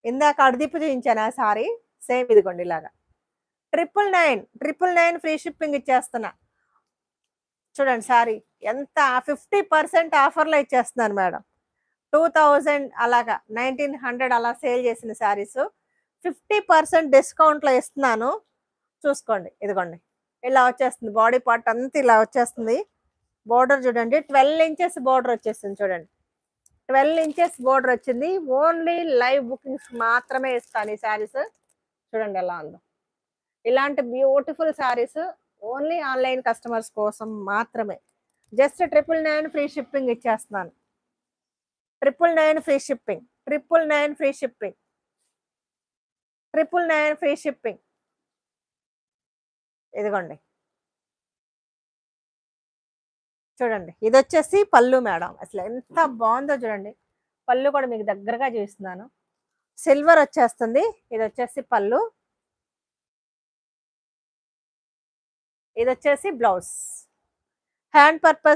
ఇందాక అడుదిప్పు చూయించాను ఆ sorry. Same ఇదిగోండి ఇలాగా. 999 ఫ్రీ షిప్పింగ్ ఇచ్చేస్తున్నా. చూడండి సారీ ఎంత 50% ఆఫర్‌లో ఇచ్చేస్తున్నాను మేడం. 2000 అలాగా 1900 అలా సేల్ చేసిన శారీస్ 50% డిస్కౌంట్‌లో ఇస్తున్నాను. చూసుకోండి. ఇదిగోండి. ఇలా వచ్చేస్తుంది. బాడీ పార్ట్ అంతా ఇలా వచ్చేస్తుంది. బోర్డర్ చూడండి. 12 ఇంచెస్ బోర్డర్ వచ్చేసింది చూడండి. 12 ఇంచెస్ బోర్డర్ వచ్చింది. ఓన్లీ లైవ్ బుకింగ్స్ మాత్రమే ఇస్తాను ఈ శారీస్. చూడండి ఎలా ఉందో. ఇలాంటి beautiful saris only online customers కోసం మాత్రమే. జస్ట్ 999 ఫ్రీ షిప్పింగ్ ఇచ్చేస్తున్నాను. 999 free shipping. 999 free shipping. 999 free shipping. ఇదిగోండి. చూడండి. ఇదొచ్చేసి పళ్ళు మేడం. అసలు ఎంత బావుందో చూడండి. పళ్ళు కూడా మీకు దగ్గరగా చూపిస్తున్నాను. సిల్వర్ వచ్చేస్తుంది. ఇదొచ్చేసి పళ్ళు. ఇదొచ్చేసి బ్లౌజ్. Hand purpose